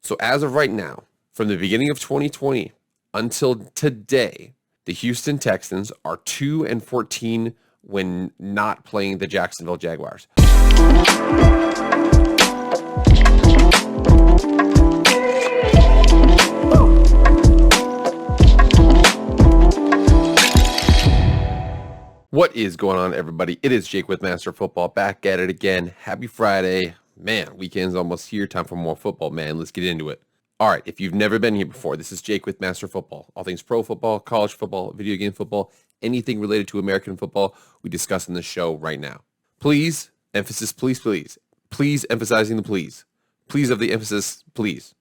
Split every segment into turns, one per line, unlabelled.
So as of right now, from the beginning of 2020 until today, the Houston Texans are 2-14 when not playing the Jacksonville Jaguars. What is going on, everybody? It is Jake with Master Football, back at it again. Happy Friday. Man, weekend's almost here. Time for more football, man. Let's get into it. All right, if you've never been here before, this is Jake with Master Football. All things pro football, college football, video game football, anything related to American football, we discuss in the show right now. Please, emphasis, please, please. Please, emphasizing the please. Please of the emphasis, please.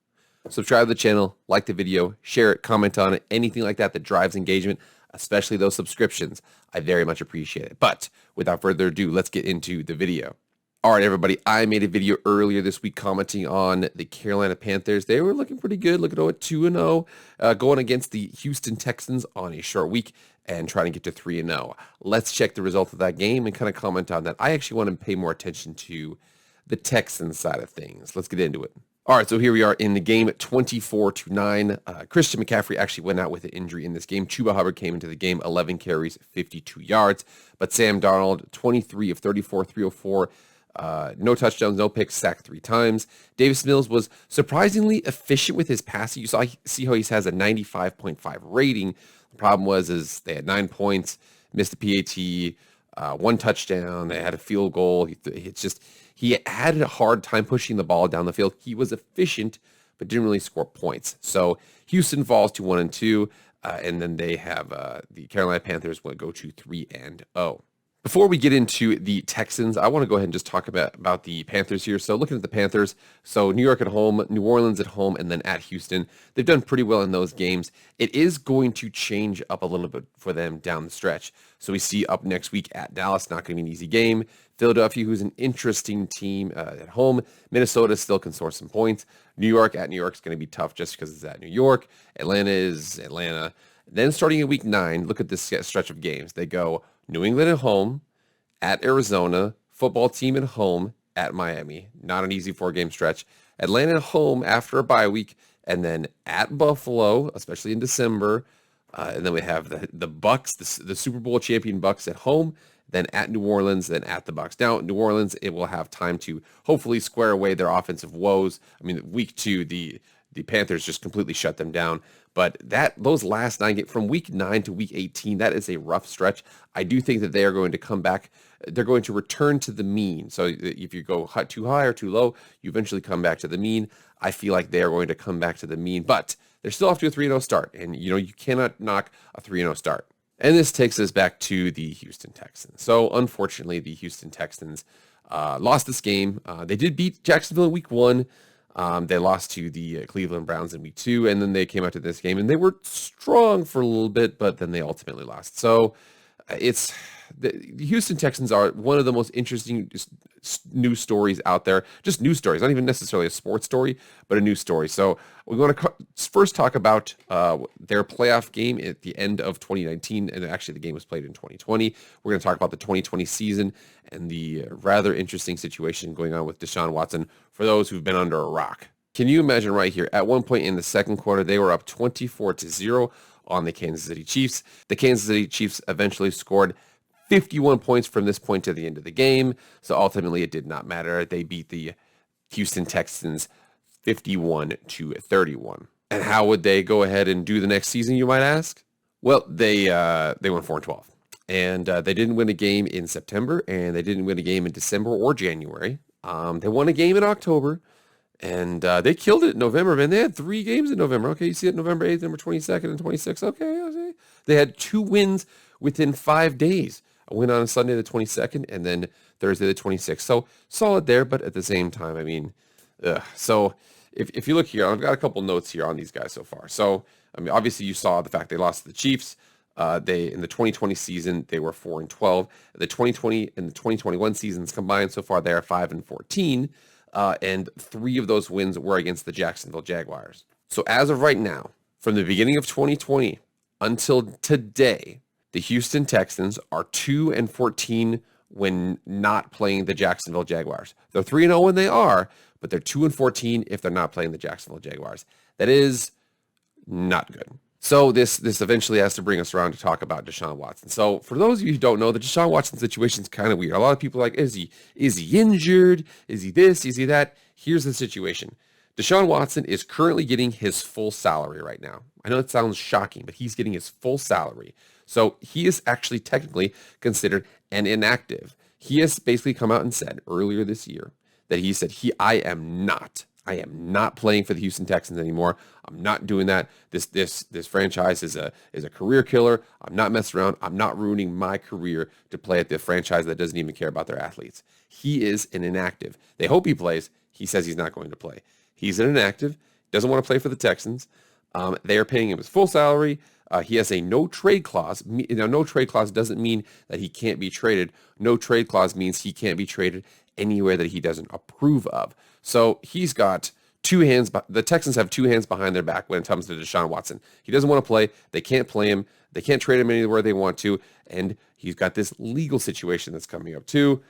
Subscribe to the channel, like the video, share it, comment on it, anything like that that drives engagement, especially those subscriptions. I very much appreciate it. But without further ado, let's get into the video. All right, everybody, I made a video earlier this week commenting on the Carolina Panthers. They were looking pretty good, looking at 2-0, going against the Houston Texans on a short week and trying to get to 3-0. Let's check the result of that game and kind of comment on that. I actually want to pay more attention to the Texans side of things. Let's get into it. All right, so here we are in the game at 24-9. Christian McCaffrey actually went out with an injury in this game. Chuba Hubbard came into the game, 11 carries, 52 yards. But Sam Darnold, 23 of 34, 304, no touchdowns, no picks, sacked 3 times. Davis Mills was surprisingly efficient with his passing. See how he has a 95.5 rating. The problem is they had 9 points, missed a PAT, 1 touchdown. They had a field goal. He had a hard time pushing the ball down the field. He was efficient, but didn't really score points. So Houston falls to 1-2, and then they have the Carolina Panthers will go to 3-0. Before we get into the Texans, I want to go ahead and just talk about the Panthers here. So looking at the Panthers, so New York at home, New Orleans at home, and then at Houston. They've done pretty well in those games. It is going to change up a little bit for them down the stretch. So we see up next week at Dallas, not going to be an easy game. Philadelphia, who's an interesting team at home. Minnesota still can score some points. New York at New York is going to be tough just because it's at New York. Atlanta is Atlanta. Then starting in week 9, look at this stretch of games. They go New England at home, at Arizona, football team at home, at Miami. Not an easy 4-game stretch. Atlanta at home after a bye week, and then at Buffalo, especially in December. And then we have the Bucks, the Super Bowl champion Bucks at home, then at New Orleans, then at the Bucks. Now, New Orleans, it will have time to hopefully square away their offensive woes. I mean, week 2, the Panthers just completely shut them down. But those last 9 games, from week 9 to week 18, that is a rough stretch. I do think that they are going to come back. They're going to return to the mean. So if you go too high or too low, you eventually come back to the mean. I feel like they are going to come back to the mean. But they're still off to a 3-0 start. And, you cannot knock a 3-0 start. And this takes us back to the Houston Texans. So, unfortunately, the Houston Texans lost this game. They did beat Jacksonville in week 1. They lost to the Cleveland Browns in week 2, and then they came out to this game, and they were strong for a little bit, but then they ultimately lost. So the Houston Texans are one of the most interesting news stories out there. Just news stories, not even necessarily a sports story, but a news story. So we want to first talk about their playoff game at the end of 2019, and actually the game was played in 2020. We're going to talk about the 2020 season and the rather interesting situation going on with Shaun Watson for those who've been under a rock. Can you imagine right here, at one point in the second quarter, they were up 24-0 on the Kansas City Chiefs. The Kansas City Chiefs eventually scored 51 points from this point to the end of the game. So ultimately it did not matter. They beat the Houston Texans 51-31. And how would they go ahead and do the next season, you might ask? Well, they went 4-12. And they didn't win a game in September, and they didn't win a game in December or January. They won a game in October, and they killed it in November, man. They had 3 games in November. Okay, you see it November 8th, November 22nd, and 26th. Okay. They had 2 wins within 5 days. A win on Sunday the 22nd, and then Thursday the 26th. So solid there, but at the same time, I mean, so if you look here, I've got a couple notes here on these guys so far. So, I mean, obviously you saw the fact they lost to the Chiefs. They in the 2020 season, they were 4-12. The 2020 and the 2021 seasons combined so far, they are 5-14. And 3 of those wins were against the Jacksonville Jaguars. So as of right now, from the beginning of 2020 until today, the Houston Texans are 2-14 when not playing the Jacksonville Jaguars. They're 3-0 when they are, but they're 2-14 if they're not playing the Jacksonville Jaguars. That is not good. So this eventually has to bring us around to talk about Deshaun Watson. So for those of you who don't know, the Deshaun Watson situation is kind of weird. A lot of people are like, is he injured? Is he this? Is he that? Here's the situation. Deshaun Watson is currently getting his full salary right now. I know it sounds shocking, but he's getting his full salary. So he is actually technically considered an inactive. He has basically come out and said earlier this year that he said, I am not playing for the Houston Texans anymore. I'm not doing that. This franchise is a career killer. I'm not messing around. I'm not ruining my career to play at the franchise that doesn't even care about their athletes. He is an inactive. They hope he plays. He says he's not going to play. He's an inactive. Doesn't want to play for the Texans. They are paying him his full salary. He has a no trade clause. Now, no trade clause doesn't mean that he can't be traded. No trade clause means he can't be traded anywhere that he doesn't approve of. So he's got two hands. The Texans have two hands behind their back when it comes to Deshaun Watson. He doesn't want to play. They can't play him. They can't trade him anywhere they want to. And he's got this legal situation that's coming up too.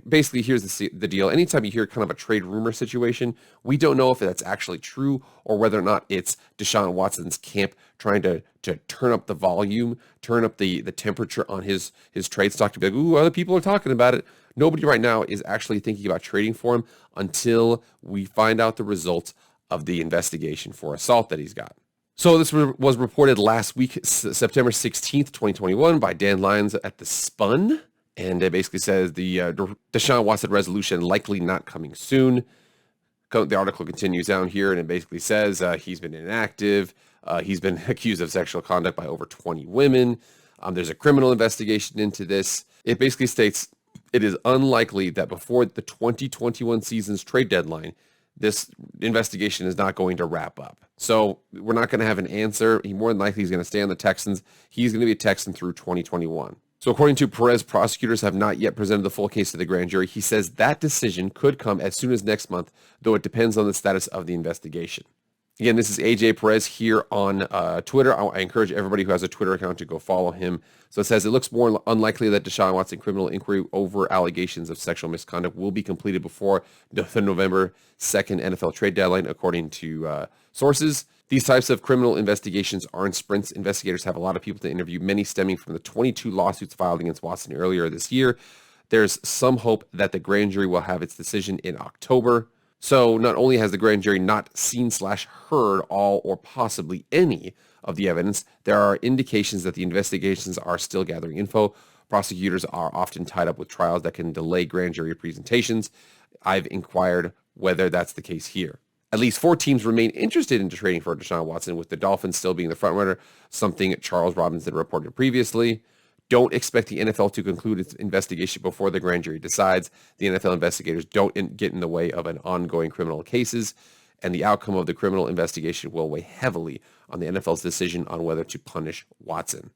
Basically, here's the deal. Anytime you hear kind of a trade rumor situation, we don't know if that's actually true or whether or not it's Deshaun Watson's camp trying to turn up the volume, turn up the temperature on his trade stock to be like, ooh, other people are talking about it. Nobody right now is actually thinking about trading for him until we find out the results of the investigation for assault that he's got. So this was reported last week, September 16th, 2021, by Dan Lyons at The Spun. And it basically says the Deshaun Watson resolution likely not coming soon. The article continues down here, and it basically says he's been inactive. He's been accused of sexual conduct by over 20 women. There's a criminal investigation into this. It basically states it is unlikely that before the 2021 season's trade deadline, this investigation is not going to wrap up. So we're not going to have an answer. He more than likely is going to stay on the Texans. He's going to be a Texan through 2021. So according to Perez, prosecutors have not yet presented the full case to the grand jury. He says that decision could come as soon as next month, though it depends on the status of the investigation. Again, this is AJ Perez here on Twitter. I encourage everybody who has a Twitter account to go follow him. So it says it looks more unlikely that Deshaun Watson criminal inquiry over allegations of sexual misconduct will be completed before the November 2nd NFL trade deadline, according to sources. These types of criminal investigations are in sprints. Investigators have a lot of people to interview, many stemming from the 22 lawsuits filed against Watson earlier this year. There's some hope that the grand jury will have its decision in October. So not only has the grand jury not seen/heard all or possibly any of the evidence, there are indications that the investigations are still gathering info. Prosecutors are often tied up with trials that can delay grand jury presentations. I've inquired whether that's the case here. At least 4 teams remain interested in trading for Deshaun Watson, with the Dolphins still being the front runner, something Charles Robinson reported previously. Don't expect the NFL to conclude its investigation before the grand jury decides. The NFL investigators don't get in the way of an ongoing criminal cases, and the outcome of the criminal investigation will weigh heavily on the NFL's decision on whether to punish Watson.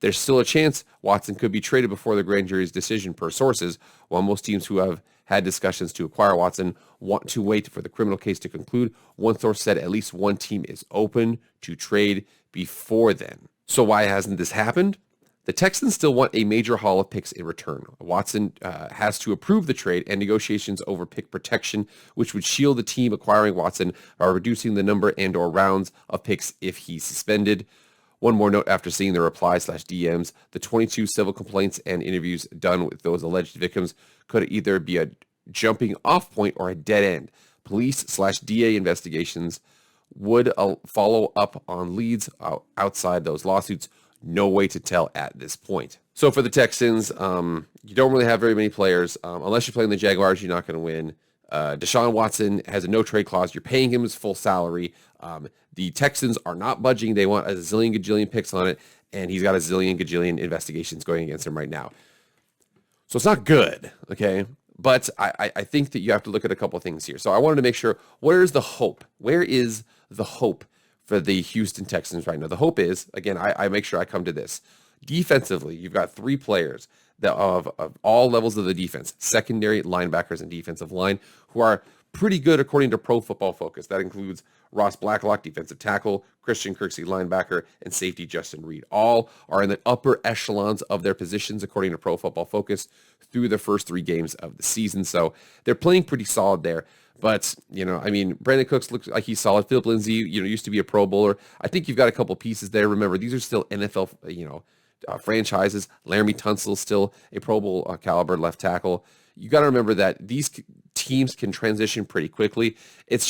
There's still a chance Watson could be traded before the grand jury's decision, per sources, while most teams who have had discussions to acquire Watson want to wait for the criminal case to conclude. One source said at least one team is open to trade before then. So why hasn't this happened? The Texans still want a major haul of picks in return. Watson has to approve the trade, and negotiations over pick protection, which would shield the team acquiring Watson by reducing the number and or rounds of picks if he's suspended. One more note after seeing the reply/DMs, the 22 civil complaints and interviews done with those alleged victims could either be a jumping off point or a dead end. Police/DA investigations would follow up on leads outside those lawsuits. No way to tell at this point. So for the Texans, you don't really have very many players. Unless you're playing the Jaguars, you're not going to win. Deshaun Watson has a no-trade clause. You're paying him his full salary. The Texans are not budging. They want a zillion gajillion picks on it, and he's got a zillion gajillion investigations going against him right now. So it's not good, okay? But I think that you have to look at a couple of things here. So I wanted to make sure, where is the hope? Where is the hope for the Houston Texans right now? The hope is, again, I make sure I come to this. Defensively, you've got 3 players that of all levels of the defense, secondary, linebackers, and defensive line, who are pretty good according to Pro Football Focus. That includes Ross Blacklock, defensive tackle, Christian Kirksey, linebacker, and safety Justin Reed. All are in the upper echelons of their positions according to Pro Football Focus through the first 3 games of the season. So they're playing pretty solid there. But, I mean, Brandon Cooks looks like he's solid. Philip Lindsay, used to be a Pro Bowler. I think you've got a couple pieces there. Remember, these are still NFL, franchises. Laramie Tunsil's still a Pro Bowl caliber left tackle. You got to remember that these teams can transition pretty quickly. It's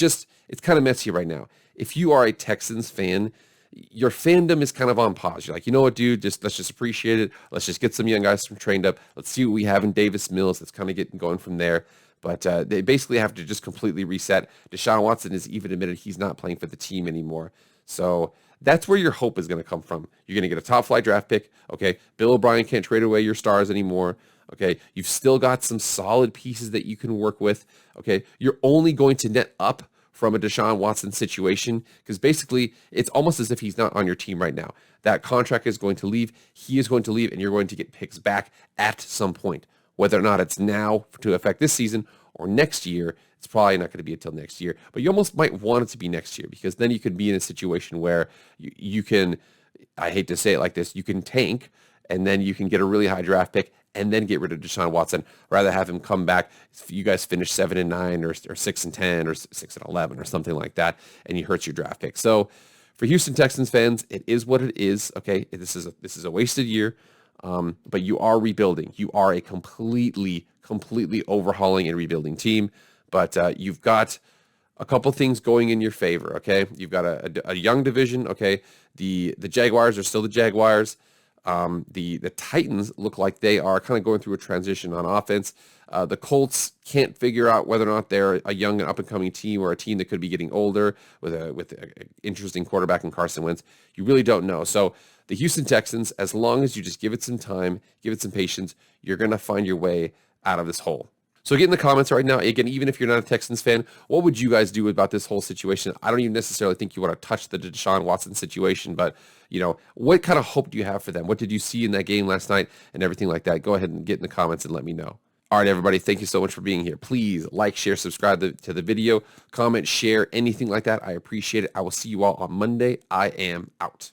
kind of messy right now. If you are a Texans fan, your fandom is kind of on pause. You're like, you know what, dude, let's just appreciate it. Let's just get some young guys trained up. Let's see what we have in Davis Mills. Let's kind of get going from there. But they basically have to just completely reset. Shaun Watson has even admitted he's not playing for the team anymore. So that's where your hope is going to come from. You're going to get a top-flight draft pick. Okay, Bill O'Brien can't trade away your stars anymore. Okay, you've still got some solid pieces that you can work with. Okay, you're only going to net up from a Deshaun Watson situation because basically it's almost as if he's not on your team right now. That contract is going to leave. He is going to leave, and you're going to get picks back at some point. Whether or not it's now to affect this season or next year, it's probably not going to be until next year. But you almost might want it to be next year because then you could be in a situation where you can, I hate to say it like this, you can tank and then you can get a really high draft pick and then get rid of Deshaun Watson. Rather have him come back. If you guys finish 7-9 or 6-10 or 6-11 or something like that, and he hurts your draft pick. So for Houston Texans fans, it is what it is. Okay, this is a wasted year. But you are rebuilding. You are a completely overhauling and rebuilding team. But you've got a couple things going in your favor. Okay, you've got a young division. Okay, the Jaguars are still the Jaguars. The Titans look like they are kind of going through a transition on offense. The Colts can't figure out whether or not they're a young and up-and-coming team or a team that could be getting older with an interesting quarterback in Carson Wentz. You really don't know. So the Houston Texans, as long as you just give it some time, give it some patience, you're going to find your way out of this hole. So get in the comments right now. Again, even if you're not a Texans fan, what would you guys do about this whole situation? I don't even necessarily think you want to touch the Deshaun Watson situation, but what kind of hope do you have for them? What did you see in that game last night and everything like that? Go ahead and get in the comments and let me know. All right, everybody, thank you so much for being here. Please like, share, subscribe to the video, comment, share, anything like that. I appreciate it. I will see you all on Monday. I am out.